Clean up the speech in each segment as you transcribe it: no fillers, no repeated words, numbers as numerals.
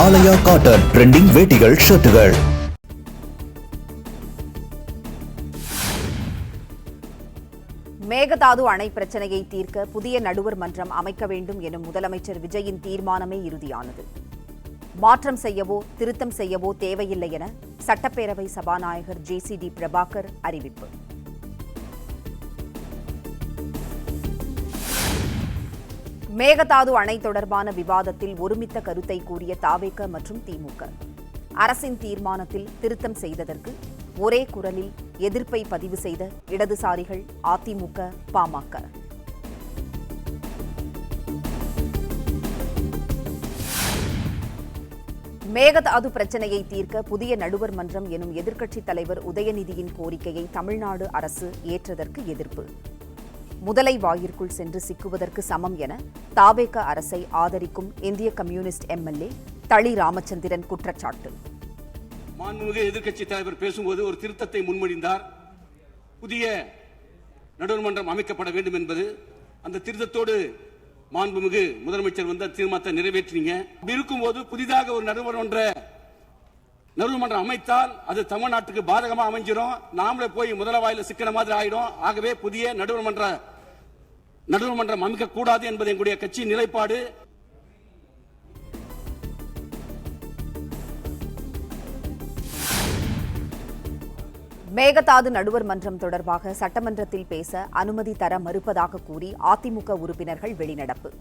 ஆலயா cotton trending வேட்டிகள் ஷர்ட்டுகள். மேகதாது அணை பிரச்சனையை தீர்க்க புதிய நடுவர் மன்றம் அமைக்க வேண்டும் எனும் முதலமைச்சர் விஜயின் தீர்மானமே இறுதியானது. மாற்றம் செய்யவோ திருத்தம் செய்யவோ தேவையில்லை என சட்டப்பேரவை சபாநாயகர் JCD பிரபாகர் அறிவிப்பு. மேகதாது அணை தொடர்பான விவாதத்தில் ஒருமித்த கருத்தை கூறிய தவேக மற்றும் திமுக அரசின் தீர்மானத்தில் திருத்தம் செய்ததற்கு ஒரே குரலில் எதிர்ப்பை பதிவு செய்த இடதுசாரிகள் அதிமுக, பாமக. மேகதாது பிரச்சனையை தீர்க்க புதிய நடுவர் மன்றம் எனும் எதிர்க்கட்சித் தலைவர் உதயநிதியின் கோரிக்கையை தமிழ்நாடு அரசு ஏற்றதற்கு எதிர்ப்பு. முதலை வாயிற்குள் சென்று சிக்குவதற்கு சமம் என தவேக அரசை ஆதரிக்கும் இந்திய கம்யூனிஸ்ட் MLA தளி ராமச்சந்திரன் குற்றச்சாட்டு. மாண்புமிகு எதிர்க்கட்சி தலைவர் பேசும்போது ஒரு திருத்தத்தை முன்மொழிந்தார். புதிய நடுவர் மன்றம் அமைக்கப்பட வேண்டும் என்பது. அந்த திருத்தத்தோடு மாண்புமிகு முதலமைச்சர் வந்து தீர்மானத்தை நிறைவேற்றினீங்க. அப்படி இருக்கும்போது புதிதாக ஒரு நடுவர் மன்றம் அமைத்தால் அது தமிழ்நாட்டுக்கு பாதகமா அமைஞ்சிரும். நாமளே போய் முதல வாயில சிக்கிற மாதிரி ஆயிடும். ஆகவே புதிய நடுவர் மன்றம் அமைக்க கூடாது என்பது எங்களுடைய கட்சியின் நிலைப்பாடு. மேகதாது நடுவர் மன்றம் தொடர்பாக சட்டமன்றத்தில் பேச அனுமதி தர மறுப்பதாக கூறி அதிமுக உறுப்பினர்கள் வெளிநடப்பு.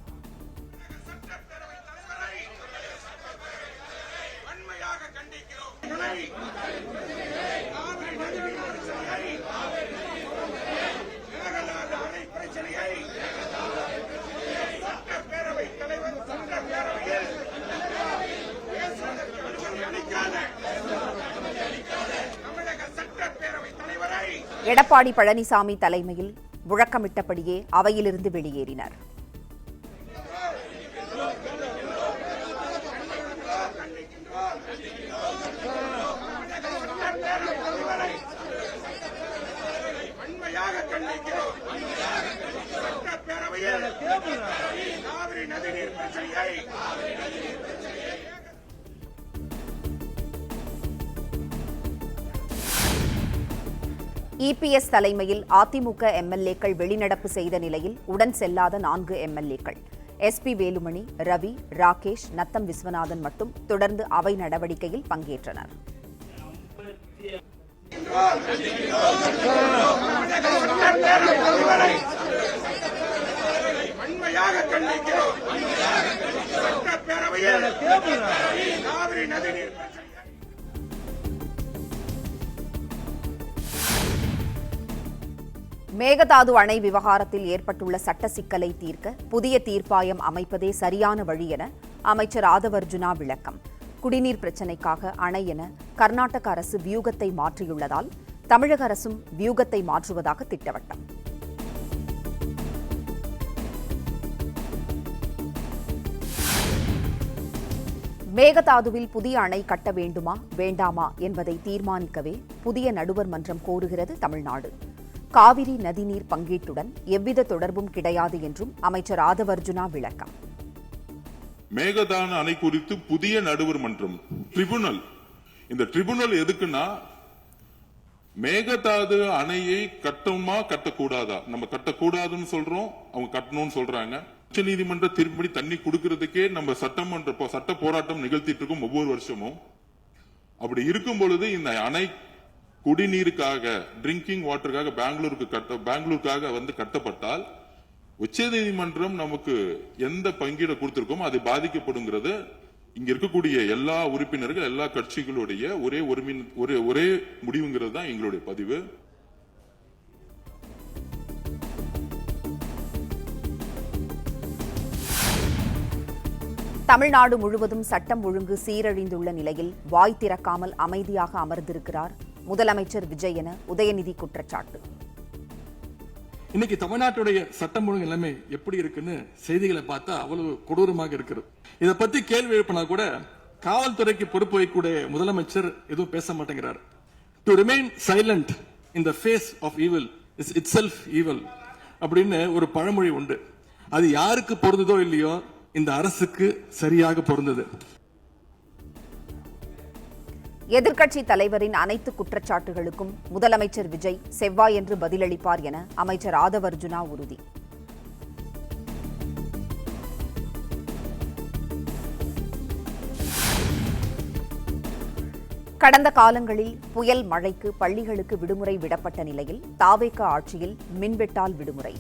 எடப்பாடி பழனிசாமி தலைமையில் முழக்கமிட்டபடியே அவையிலிருந்து வெளியேறினர். EPS தலைமையில் அதிமுக MLAக்கள் வெளிநடப்பு செய்த நிலையில் உடன் செல்லாத 4 MLAக்கள் SP வேலுமணி, ரவி, ராகேஷ், நத்தம் விஸ்வநாதன் மட்டும் தொடர்ந்து அவை நடவடிக்கையில் பங்கேற்றனர். மேகதாது அணை விவகாரத்தில் ஏற்பட்டுள்ள சட்ட சிக்கலை தீர்க்க புதிய தீர்ப்பாயம் அமைப்பதே சரியான வழி என அமைச்சர் ஆதவர்ஜுனா விளக்கம். குடிநீர் பிரச்சினைக்காக அணை என கர்நாடக அரசு வியூகத்தை மாற்றியுள்ளதால் தமிழக அரசும் வியூகத்தை மாற்றுவதாக திட்டவட்டம். மேகதாதுவில் புதிய அணை கட்ட வேண்டுமா வேண்டாமா என்பதை தீர்மானிக்கவே புதிய நடுவர் மன்றம் கோருகிறது தமிழ்நாடு. காவிரி நதிநீர் பங்கீட்டுடன் எவ்வித தொடர்பும் கிடையாது என்றும் அமைச்சர் ஆதவர்ஜுனா விளக்கம். மேகதாது அணை குறித்து புதிய நடுவர் மன்றம் ட்ரிபுனல். இந்த ட்ரிபுனல் எதுக்குன்னா மேகதாது அணையை கட்டணுமா கட்டக்கூடாதா? நம்ம கட்டக்கூடாதுன்னு சொல்றோம், அவங்க கட்டணும்னு சொல்றாங்க. உச்ச நீதிமன்ற தீர்ப்புப்படி தண்ணி கொடுக்கறதுக்கே நம்ம சட்ட போராட்டம் நிகழ்த்திட்டு இருக்கோம் ஒவ்வொரு வருஷமும். அப்படி இருக்கும் பொழுது இந்த அணை குடிநீருக்காக, ட்ரிங்கிங் வாட்டருக்காக பெங்களூருக்காக வந்து கட்டப்பட்டால் உச்ச நீதிமன்றம் நமக்கு எந்த பங்கீட கொடுத்திருக்கோமோ அது பாதிக்கப்படுங்கிறது இங்க இருக்கக்கூடிய எல்லா உறுப்பினர்கள், எல்லா கட்சிகளுடைய ஒரே முடிவுங்கிறது தான் எங்களுடைய பதிவு. தமிழ்நாடு முழுவதும் சட்டம் ஒழுங்கு சீரழிந்துள்ள நிலையில் வாய் திறக்காமல் அமைதியாக அமர்ந்திருக்கிறார் முதலமைச்சர் விஜய் என உதயநிதி குற்றச்சாட்டு. இன்னைக்கு தமிழ்நாட்டுடைய சட்டம் ஒழுங்கு எல்லாமே எப்படி இருக்குன்னு செய்திகளை பார்த்தா அவ்வளவு கொடூரமாக இருக்கிறது. இதை பத்தி கேள்வி எழுப்பினா கூட காவல்துறைக்கு பொறுப்பு வைக்கக்கூடிய முதலமைச்சர் எதுவும் பேச மாட்டேங்கிறார். To remain silent in the face of evil is itself evil அப்படின்னு ஒரு பழமொழி உண்டு. அது யாருக்கு பொருந்ததோ இல்லையோ இந்த அரசுக்கு சரியாக பொருந்தது. எதிர்க்கட்சி தலைவரின் அனைத்து குற்றச்சாட்டுகளுக்கும் முதலமைச்சர் விஜய் செவ்வாயன்று பதிலளிப்பார் என அமைச்சர் ஆதவ் அர்ஜுனா உறுதி. கடந்த காலங்களில் புயல் மழைக்கு பள்ளிகளுக்கு விடுமுறை விடப்பட்ட நிலையில் தாவேக ஆட்சியில் மின்வெட்டால் விடுமுறை.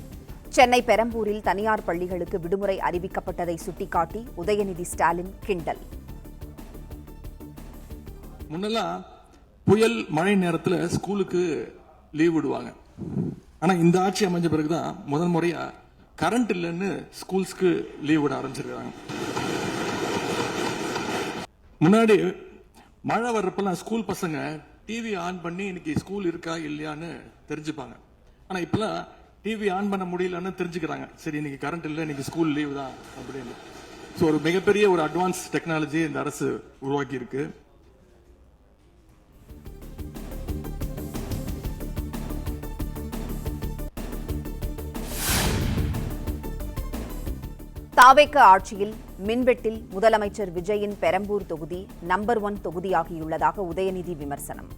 சென்னை பெரம்பூரில் தனியார் பள்ளிகளுக்கு விடுமுறை அறிவிக்கப்பட்டதை சுட்டிக்காட்டி உதயநிதி ஸ்டாலின் கிண்டல். முன்னெல்லாம் புயல் மழை நேரத்துல ஸ்கூலுக்கு லீவ் விடுவாங்க. ஆனா இந்த ஆட்சி அமைஞ்ச பிறகுதான் முதல் முறையா கரண்ட் இல்லைன்னு ஸ்கூல்ஸ்க்கு லீவ் விட ஆரம்பிச்சிருக்காங்க. முன்னாடி மழை வர்றப்பெல்லாம் ஸ்கூல் பசங்க டிவி ஆன் பண்ணி இன்னைக்கு ஸ்கூல் இருக்கா இல்லையான்னு தெரிஞ்சுப்பாங்க. ஆனா இப்பெல்லாம் டிவி ஆன் பண்ண முடியலன்னு தெரிஞ்சுக்கிறாங்க. சரி, இன்னைக்கு கரண்ட் இல்லை, இன்னைக்கு ஸ்கூல் லீவ் தான் அப்படின்னு. ஸோ ஒரு மிகப்பெரிய ஒரு அட்வான்ஸ் டெக்னாலஜி இந்த அரசு உருவாக்கி இருக்கு. தாவேக ஆட்சியில் மின்வெட்டில் முதலமைச்சர் விஜயின் பெரம்பூர் தொகுதி நம்பர் 1 தொகுதியாகியுள்ளதாக உதயநிதி விமர்சனம்.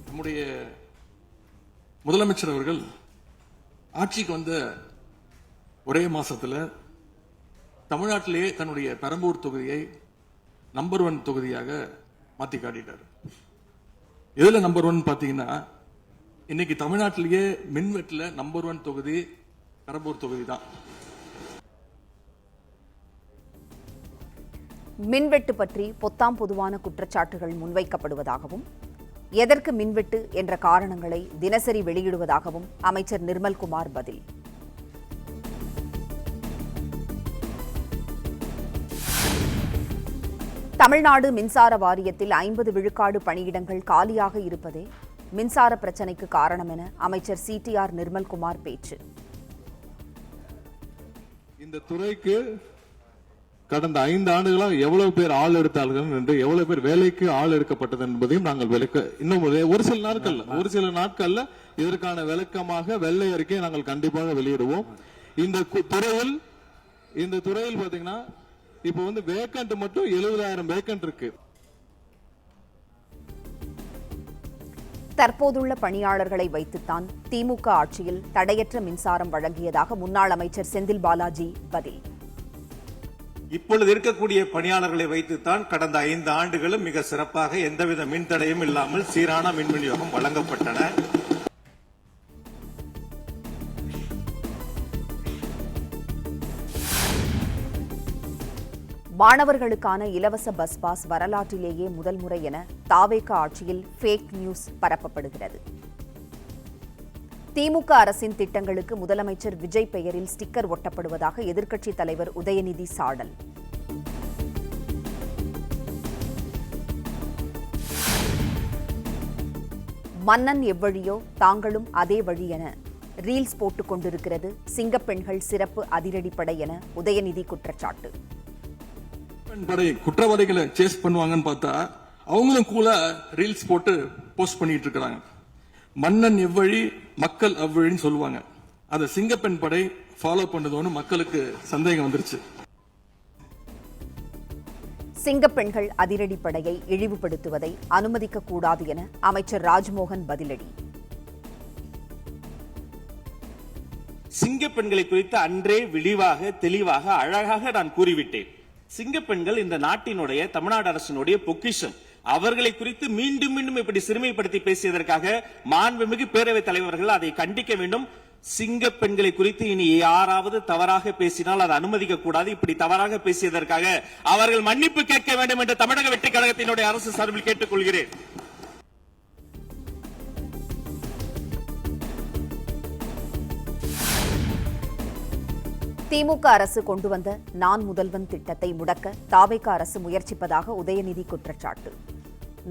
நம்முடைய முதலமைச்சர் அவர்கள் ஆட்சிக்கு வந்த ஒரே மாசத்துல தமிழ்நாட்டிலேயே தன்னுடைய பெரம்பூர் தொகுதியை நம்பர் 1 தொகுதியாக மாத்தி காட்டிட்டார். எதுல நம்பர் 1 பாத்தீங்கன்னா, இன்னைக்கு தமிழ்நாட்டிலேயே மின்வெட்டுல நம்பர் 1 தொகுதி பெரம்பூர் தொகுதி தான். மின்வெட்டு பற்றி பொத்தாம் பொதுவான குற்றச்சாட்டுகள் முன்வைக்கப்படுவதாகவும், எதற்கு மின்வெட்டு என்ற காரணங்களை தினசரி வெளியிடுவதாகவும் அமைச்சர் நிர்மல்குமார் பதில். தமிழ்நாடு மின்சார வாரியத்தில் 50 விழுக்காடு பணியிடங்கள் காலியாக இருப்பதே மின்சார பிரச்சினைக்கு காரணம் என அமைச்சர் CTR நிர்மல்குமார் பேச்சு. இந்த துறைக்கு கடந்த 5 ஆண்டுகளாக எவ்வளவு பேர் ஆள் எடுத்தார்கள் என்று, எவ்வளவு பேர் வேலைக்கு ஆள் எடுக்கப்பட்டது என்பதையும் நாங்கள் இன்னும் ஒரு சில நாட்கள்ல இதற்கான விளக்கமாக வெள்ளை அறிக்கையை நாங்கள் கண்டிப்பாக வெளியிடுவோம். இந்த துறையில் பாத்தீங்கன்னா இப்ப வேக்கண்ட் மட்டும் 70,000 வேக்கண்ட் இருக்கு. தற்போதுள்ள பணியாளர்களை வைத்துத்தான் திமுக ஆட்சியில் தடையற்ற மின்சாரம் வழங்கியதாக முன்னாள் அமைச்சர் செந்தில் பாலாஜி பதில். இப்பொழுது இருக்கக்கூடிய பணியாளர்களை வைத்துத்தான் கடந்த 5 ஆண்டுகளும் மிக சிறப்பாக எந்தவித மின்தடையும் இல்லாமல் சீரான மின் விநியோகம் வழங்கப்பட்டன. மாணவர்களுக்கான இலவச பஸ் பாஸ் வரலாற்றிலேயே முதல் முறை என தாவேக ஆட்சியில் ஃபேக் நியூஸ் பரப்பப்படுகிறது. திமுக அரசின் திட்டங்களுக்கு முதலமைச்சர் விஜய் பெயரில் ஸ்டிக்கர் ஒட்டப்படுவதாக எதிர்க்கட்சித் தலைவர் உதயநிதி சாடல். மன்னன் எவ்வழியோ தாங்களும் அதே வழி என ரீல்ஸ் போட்டுக் கொண்டிருக்கிறது சிங்கப்பெண்கள் சிறப்பு அதிரடிப்படை என உதயநிதி குற்றச்சாட்டு. படை குற்றவாளிகளை சேஸ் பண்ணுவாங்கன்னு பார்த்தா அவங்களும் கூட ரீல்ஸ் போட்டு போஸ்ட் பண்ணிட்டு இருக்காங்க. மன்னன் எவ்வழி மக்கள் அவ்வழின்னு சொல்லுவாங்க. அதை சிங்கப்பெண் படை ஃபாலோ பண்ணதோன்னு மக்களுக்கு சந்தேகம் வந்துருச்சு. சிங்கப்பெண்கள் அதிரடிப்படையை இழிவுபடுத்துவதை அனுமதிக்க கூடாது என அமைச்சர் ராஜ்மோகன் பதிலடி. சிங்கப்பெண்களை குறித்து அன்றே விரிவாக தெளிவாக அழகாக நான் கூறிவிட்டேன். சிங்கப்பெண்கள் இந்த நாட்டினுடைய தமிழ்நாடு அரசினுடைய பொக்கிஷம். அவர்களை குறித்து மீண்டும் மீண்டும் இப்படி சிறுமைப்படுத்தி பேசியதற்காக மாண்புமிகு பேரவைத் தலைவர்கள் அதை கண்டிக்க வேண்டும். சிங்கப்பெண்களை குறித்து இனி யாராவது தவறாக பேசினால் அதை அனுமதிக்க கூடாது. இப்படி தவறாக பேசியதற்காக அவர்கள் மன்னிப்பு கேட்க வேண்டும் என்று தமிழக வெற்றி கழகத்தினுடைய அரசு சார்பில் கேட்டுக் கொள்கிறேன். திமுக அரசு கொண்டு வந்த நான் முதல்வன் திட்டத்தை முடக்க தாவேக அரசு முயற்சிப்பதாக உதயநிதி குற்றச்சாட்டு.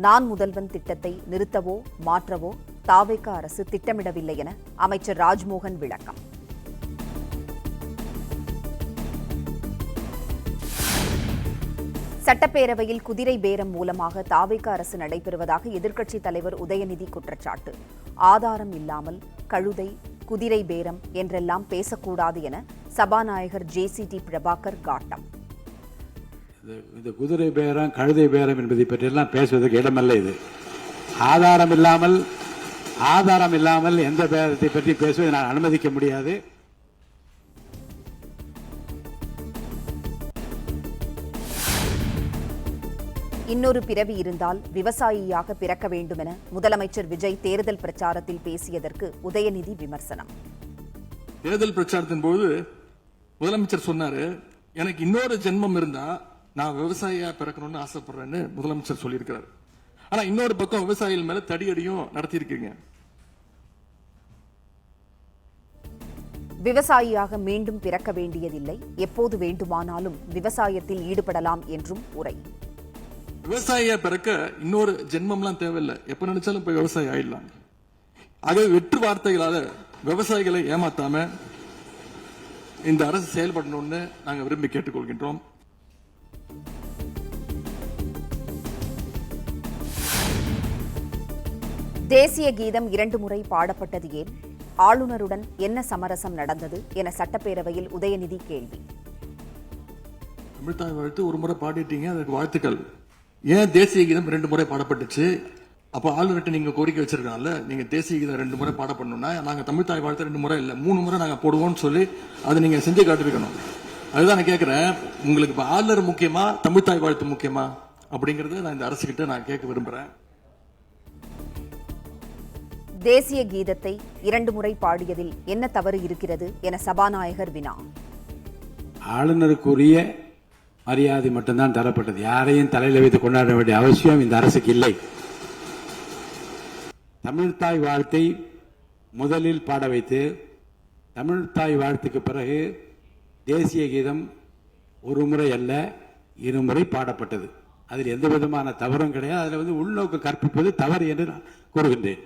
நான் முதல்வன் திட்டத்தை நிறுத்தவோ மாற்றவோ தாவேக அரசு திட்டமிடவில்லை என அமைச்சர் ராஜ்மோகன் விளக்கம். சட்டப்பேரவையில் குதிரை பேரம் மூலமாக தாவேக அரசு நடைபெறுவதாக எதிர்க்கட்சித் தலைவர் உதயநிதி குற்றச்சாட்டு. ஆதாரம் இல்லாமல் கழுதை குதிரை பேரம் என்றெல்லாம் பேசக்கூடாது என சபாநாயகர் JCT பிரபாகர் காட்டம். இந்த குதிரை பேரம் கழுதை பேரம் என்பதை பற்றியெல்லாம் பேசுவதற்கு இடமல்ல. இது ஆதாரம் இல்லாமல் எந்த பேரத்தை பற்றி பேசுவதை நான் அனுமதிக்க முடியாது. இன்னொரு பிறவி இருந்தால் விவசாயியாக பிறக்க வேண்டுமென முதலமைச்சர் விஜய் தேர்தல் பிரச்சாரத்தில் பேசியதற்கு உதயநிதி விமர்சனம். தேர்தல் பிரச்சாரத்தின் போது முதலமைச்சர் சொன்னாரு, எனக்கு இன்னொரு ஜென்மம் இருந்தா நான் விவசாயியா பிறக்கணும்னு ஆசைப்படுறேன்னு முதலமைச்சர் சொல்லியிருக்கிறார். ஆனா இன்னொரு பக்கம் விவசாயிகள் மேல தடியடியும் நடத்தியிருக்கீங்க. விவசாயியாக மீண்டும் பிறக்க வேண்டியதில்லை, எப்போது வேண்டுமானாலும் விவசாயத்தில் ஈடுபடலாம் என்றும் உரை. விவசாயியா பிறக்க இன்னொரு ஜென்மம்லாம் தேவையில்லை, எப்ப நினைச்சாலும் போய் விவசாயி ஆயிடலாம். ஆகவே வெற்று வார்த்தைகளால விவசாயிகளை ஏமாத்தாம இந்த அரசு செயல்படணும்னு நாங்கள் விரும்பி கேட்டுக்கொள்கின்றோம். தேசிய கீதம் 2 முறை பாடப்பட்டது ஏன்? ஆளுநருடன் என்ன சமரசம் நடந்தது என சட்டப்பேரவையில் உதயநிதி கேள்வி. தமிழ்தாய் வாழ்த்து ஒரு முறை பாடிட்டீங்க, அதுக்கு வாழ்த்துக்கள். ஏன் தேசிய கீதம் 2 முறை பாடப்பட்டுச்சு? அப்ப ஆளுநர்கிட்ட நீங்க கோரிக்கை வச்சிருக்கனால நீங்க தேசிய கீதம் 2 முறை பாடப்படணும்னா நாங்க தமிழ்தாய் வாழ்த்து 2 முறை இல்ல 3 முறை நாங்க போடுவோம்னு சொல்லி அதை நீங்க செஞ்சு காட்டிருக்கணும். அதுதான் நான் கேட்கிறேன், உங்களுக்கு இப்ப ஆளுநர் முக்கியமா தமிழ்தாய் வாழ்த்து முக்கியமா அப்படிங்கறத நான் இந்த அரசுகிட்ட நான் கேட்க விரும்புறேன். தேசிய கீதத்தை 2 முறை பாடியதில் என்ன தவறு இருக்கிறது என சபாநாயகர் வினா. ஆளுநருக்குரிய மரியாதை மட்டும்தான் தரப்பட்டது. யாரையும் தலையில வைத்து கொண்டாட வேண்டிய அவசியம் இந்த அரசுக்கு இல்லை. தமிழ்தாய் வாழ்த்தை முதலில் பாட வைத்து தமிழ்தாய் வாழ்த்துக்கு பிறகு தேசிய கீதம் 1 முறை அல்ல 2 முறை பாடப்பட்டது. அதில் எந்த விதமான தவறும் கிடையாது. அதில் உள்நோக்கு கற்பிப்பது தவறு என்று நான் கூறுகின்றேன்.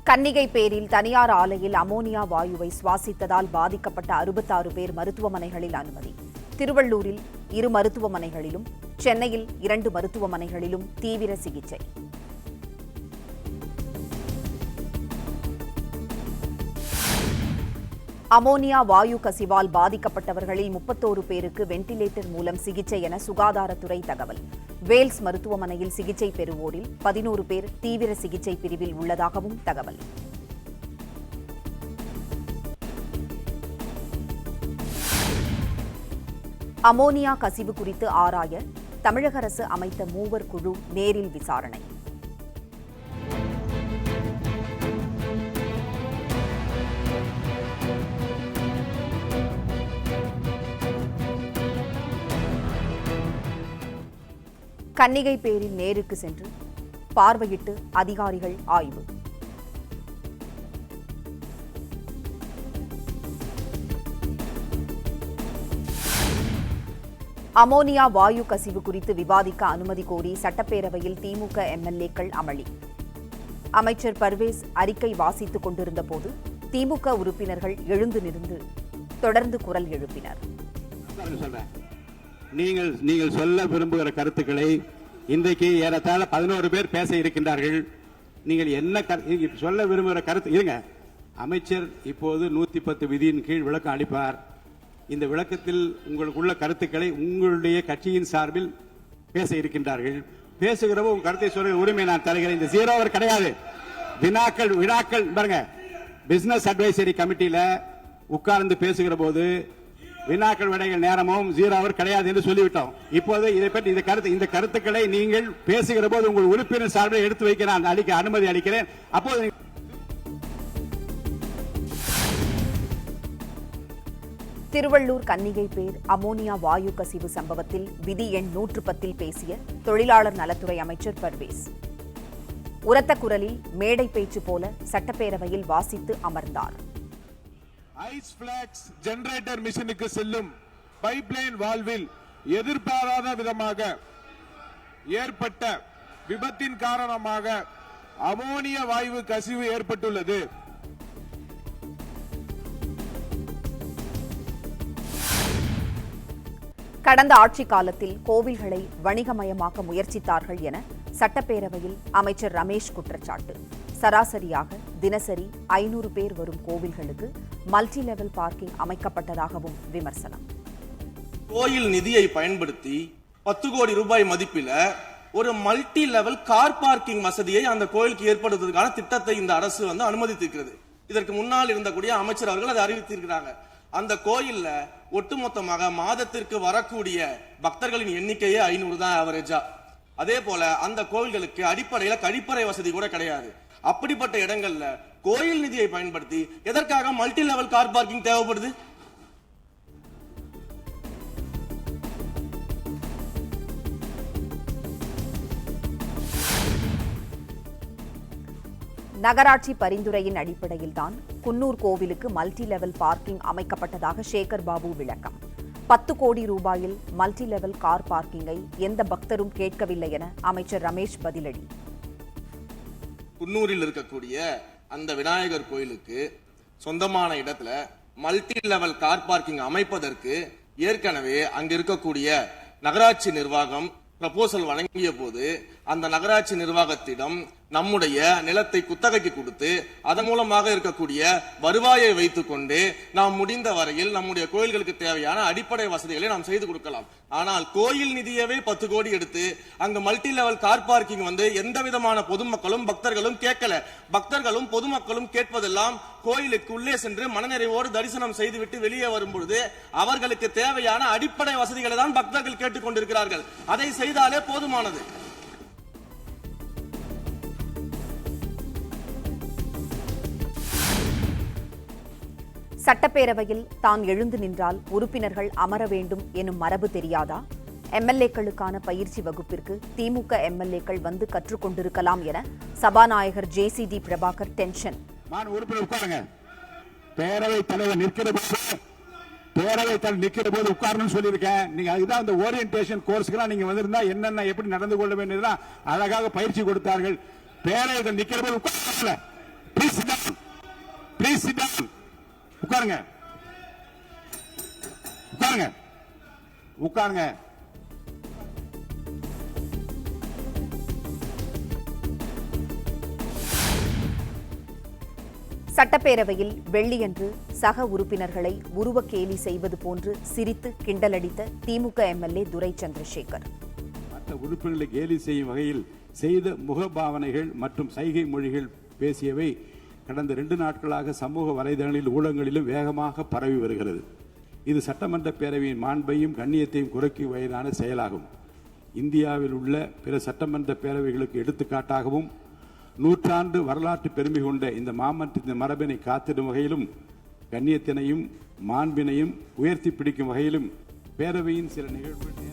கன்னிகை பேரில் தனியார் ஆலையில் அமோனியா வாயுவை சுவாசித்ததால் பாதிக்கப்பட்ட 66 பேர் மருத்துவமனைகளில் அனுமதி. திருவள்ளூரில் 2 மருத்துவமனைகளிலும் சென்னையில் 2 மருத்துவமனைகளிலும் தீவிர சிகிச்சை. அமோனியா வாயு கசிவால் பாதிக்கப்பட்டவர்களில் 31 பேருக்கு வெண்டிலேட்டர் மூலம் சிகிச்சை என சுகாதாரத்துறை தகவல். வேல்ஸ் மருத்துவமனையில் சிகிச்சை பெறுவோரில் 11 பேர் தீவிர சிகிச்சை பிரிவில் உள்ளதாகவும் தகவல். அமோனியா கசிவு குறித்து ஆராய தமிழக அரசு அமைத்த 3 குழு நேரில் விசாரணை. கன்னிகை பேரில் நேருக்கு சென்று பார்வையிட்டு அதிகாரிகள் ஆய்வு. அமோனியா வாயு கசிவு குறித்து விவாதிக்க அனுமதி கோரி சட்டப்பேரவையில் திமுக எம்எல்ஏக்கள் அமளி. அமைச்சர் பர்வேஸ் அறிக்கை வாசித்துக் கொண்டிருந்த போது திமுக உறுப்பினர்கள் எழுந்து நின்று தொடர்ந்து குரல் எழுப்பினர். நீங்கள் சொல்ல விரும்புகிற கருத்துக்களை இன்றைக்கு ஏறத்தாழ 11 பேர் பேச இருக்கின்றார்கள். நீங்கள் என்ன சொல்ல விரும்புகிற கருத்து இருங்க. அமைச்சர் இப்போது 110 விதியின் கீழ் விளக்கம் அளிப்பார். இந்த விளக்கத்தில் உங்களுக்குள்ள கருத்துக்களை உங்களுடைய கட்சியின் சார்பில் பேச இருக்கின்றார்கள். பேசுகிறப்போ உங்க கருத்தை சொல்ற உரிமை நான் தருகிறேன். இந்த 0 அவர் கிடையாது. வினாக்கள் பாருங்க, பிசினஸ் அட்வைசரி கமிட்டியில உட்கார்ந்து பேசுகிற போது வினாக்கள் விடைகள் நேரமும் 0 அவர் கிடையாது என்று சொல்லிவிட்டோம். இப்போது இதை பற்றி இந்த கருத்துக்களை நீங்கள் பேசுகிற போது உங்கள் உறுப்பினர் சார்பில் எடுத்து வைக்க நான் அனுமதி அளிக்கிறேன். அப்போது திருவள்ளூர் கன்னிகை பேர் அமோனியா வாயு கசிவு சம்பவத்தில் விதி எண் 110 பேசிய தொழிலாளர் நலத்துறை அமைச்சர் பர்வேஸ் உரத்த குரலில் மேடை பேச்சு போல சட்டப்பேரவையில் வாசித்து அமர்ந்தார். ஐஸ் பிளாக்ஸ் ஜெனரேட்டர் மிஷினுக்கு செல்லும் பைப்லைன் வால்வில் எதிர்பாராத விதமாக ஏற்பட்ட விபத்தின் காரணமாக அமோனியா வாயு கசிவு ஏற்பட்டுள்ளது. கடந்த ஆட்சிக் காலத்தில் கோவில்களை வணிகமயமாக்க முயற்சித்தார்கள் என சட்டப்பேரவையில் அமைச்சர் ரமேஷ் குற்றச்சாட்டு. சராசரியாக தினசரி 500 பேர் வரும் கோவில்களுக்கு மல்டி லெவல் பார்க்கிங் அமைக்கப்பட்டதாகவும் விமர்சனம். கோயில் நிதியை பயன்படுத்தி 10 கோடி ரூபாய் மதிப்பில ஒரு மல்டி லெவல் கார் பார்க்கிங் வசதியை அந்த கோயிலுக்கு ஏற்படுத்துவதற்கான திட்டத்தை இந்த அரசு அனுமதித்திருக்கிறது. இதற்கு முன்னால் இருந்தக்கூடிய அமைச்சர் அவர்கள் அதை அறிவித்திருக்கிறாங்க. அந்த கோயில்ல ஒட்டுமொத்தமாக மாதத்திற்கு வரக்கூடிய பக்தர்களின் எண்ணிக்கையே 500 தான் ஆவரேஜா. அதே போல அந்த கோயில்களுக்கு அடிப்படையில கழிப்பறை வசதி கூட கிடையாது. அப்படிப்பட்ட இடங்கள்ல கோயில் நிதியை பயன்படுத்தி எதற்காக மல்டி லெவல் கார் பார்க்கிங் தேவைப்படுது? நகராட்சி பரிந்துரையின் அடிப்படையில்தான் குன்னூர் கோவிலுக்கு மல்டி லெவல் பார்க்கிங் அமைக்கப்பட்டதாக சேகர் பாபு விளக்கம். 10 கோடி ரூபாயில் மல்டி லெவல் கார் பார்க்கிங்கை எந்த பக்தரும் கேட்கவில்லை என அமைச்சர் ரமேஷ் பதிலடி. குன்னூரில் இருக்கக்கூடிய அந்த விநாயகர் கோயிலுக்கு சொந்தமான இடத்துல மல்டி லெவல் கார் பார்க்கிங் அமைப்பதற்கு ஏற்கனவே அங்க இருக்கக்கூடிய நகராட்சி நிர்வாகம் ப்ரப்போசல் வழங்கிய போது அந்த நகராட்சி நிர்வாகத்திடம் நம்முடைய நிலத்தை குத்தகைக்கு கொடுத்து அதன் மூலமாக இருக்கக்கூடிய வருவாயை வைத்துக் கொண்டு நாம் முடிந்த வரையில் நம்முடைய கோயில்களுக்கு தேவையான அடிப்படை வசதிகளை நாம் செய்து கொடுக்கலாம். ஆனால் கோயில் நிதியவே 10 கோடி எடுத்து அங்க மல்டி லெவல் கார் பார்க்கிங் எந்த விதமான பொதுமக்களும் பக்தர்களும் கேட்கல. பக்தர்களும் பொதுமக்களும் கேட்பதெல்லாம் கோயிலுக்கு உள்ளே சென்று மனநிறைவோடு தரிசனம் செய்துவிட்டு வெளியே வரும்பொழுது அவர்களுக்கு தேவையான அடிப்படை வசதிகளை தான் பக்தர்கள் கேட்டுக் கொண்டிருக்கிறார்கள். அதை செய்தாலே போதுமானது. சட்டப்பேரவையில் தான் எழுந்து நின்றால் உறுப்பினர்கள் அமர வேண்டும் எனும் மரபு தெரியாதா? எம்எல்ஏக்களுக்கான பயிற்சி வகுப்பிற்கு திமுக எம்எல்ஏக்கள் வந்து கற்றுக்கொண்டிருக்கலாம் என சபாநாயகர் JCD பிரபாகர் டென்ஷன். உறுப்பினர் உட்காருங்க. பேரவைத் தலைவர் நிற்கிற போது உட்காரணும்னு சொல்லியிருக்கேன். நீங்க அதுதான் அந்த ஓரியன்டேஷன் கோர்ஸ்க்குலாம் நீங்க வந்திருந்தா என்னென்ன எப்படி நடந்து கொள்ள வேண்டியதுதான் அழகாக பயிற்சி கொடுத்தார்கள். பேரவையில் நிற்கிற போது உட்கார உட்காருங்க உட்காருங்க உட்காருங்க. சட்டப்பேரவையில் வெள்ளியன்று சக உறுப்பினர்களை உருவக்கேலி செய்வது போன்று சிரித்து கிண்டலடித்த திமுக எம்எல்ஏ துரை சந்திரசேகர். மற்ற உறுப்பினர்களை கேலி செய்யும் வகையில் செய்த முகபாவனைகள் மற்றும் சைகை மொழிகள் பேசியவை கடந்த 2 நாட்களாக சமூக வலைதளங்களில் ஊடகங்களிலும் வேகமாக பரவி வருகிறது. இது சட்டமன்ற பேரவையின் மாண்பையும் கண்ணியத்தையும் குறைக்கும் வகையிலான செயலாகும். இந்தியாவில் உள்ள பிற சட்டமன்ற பேரவைகளுக்கு எடுத்துக்காட்டாகவும் நூற்றாண்டு வரலாற்று பெருமை கொண்ட இந்த மாமன்றத்தின் மரபினை காத்திடும் வகையிலும் கண்ணியத்தினையும் மாண்பினையும் உயர்த்தி பிடிக்கும் வகையிலும் பேரவையின் சில நிகழ்வுகள்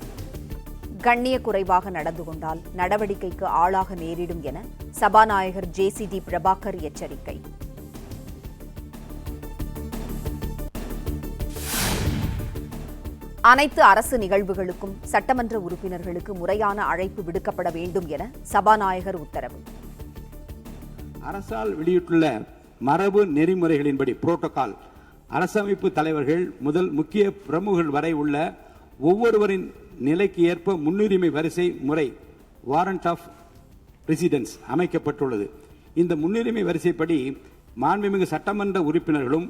கண்ணிய குறைவாக நடந்து கொண்டால் நடவடிக்கைக்கு ஆளாக நேரிடும் என சபாநாயகர் JCD பிரபாகர் எச்சரிக்கை. அனைத்து அரசு நிகழ்வுகளுக்கும் சட்டமன்ற உறுப்பினர்களுக்கு முறையான அழைப்பு விடுக்கப்பட வேண்டும் என சபாநாயகர் உத்தரவு. அரசால் வெளியிட்டுள்ள மரபு நெறிமுறைகளின்படி புரோட்டோகால் அரசமைப்பு தலைவர்கள் முதல் முக்கிய பிரமுகர்கள் வரை உள்ள ஒவ்வொருவரின் நிலைக்கு ஏற்ப முன்னுரிமை வரிசை முறை வாரண்ட் ஆஃப் ரெசிடென்ஸ் அமைக்கப்பட்டுள்ளது. இந்த முன்னுரிமை வரிசைப்படி மாண்புமிகு சட்டமன்ற உறுப்பினர்களும்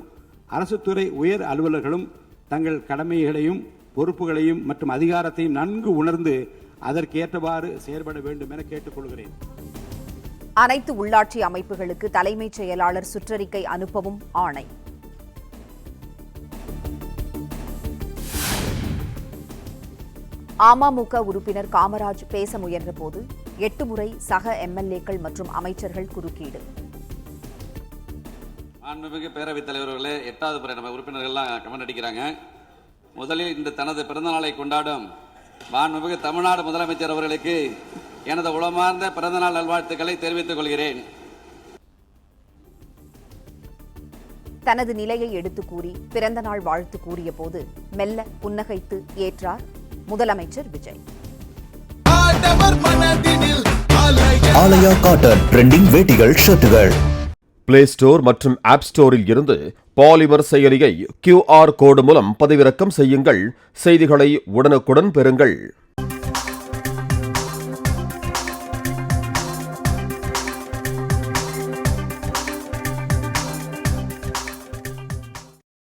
அரசு துறை உயர் அலுவலர்களும் தங்கள் கடமைகளையும் பொறுப்புகளையும் மற்றும் அதிகாரத்தையும் நன்கு உணர்ந்து அதற்கேற்றவாறு செயல்பட வேண்டும் என கேட்டுக்கொள்கிறேன். அனைத்து உள்ளாட்சி அமைப்புகளுக்கு தலைமைச் செயலாளர் சுற்றறிக்கை அனுப்பவும் ஆணை. அமமுக உறுப்பினர் காமராஜ் பேச முயன்றபோது 8 முறை சக எம்எல்ஏக்கள் மற்றும் அமைச்சர்கள் குறுக்கீடு. மாண்புமிகு பேரவைத் தலைவர்களே, 8வது முறை நம்ம உறுப்பினர்கள்லாம் கமெண்ட் அடிக்கிறாங்க. முதலில் இந்த தனது பிறந்தநாளை கொண்டாடும் மாண்புமிகு தமிழ்நாடு முதலமைச்சர் அவர்களுக்கு எனது உளமார்ந்த பிறந்தநாள் நல்வாழ்த்துக்களை தெரிவித்துக் கொள்கிறேன். தனது நிலையை எடுத்துக் கூறி பிறந்தநாள் வாழ்த்து கூறிய போது மெல்ல புன்னகைத்து ஏற்றார் முதலமைச்சர் விஜய். ஆலயா காட்டன் ட்ரெண்டிங் வேட்டிகள் ஷர்ட்டுகள். பிளே ஸ்டோர் மற்றும் ஆப் ஸ்டோரில் இருந்து பாலிமர் செயலியை QR கோடு மூலம் பதிவிறக்கம் செய்யுங்கள். செய்திகளை உடனுக்குடன் பெறுங்கள்.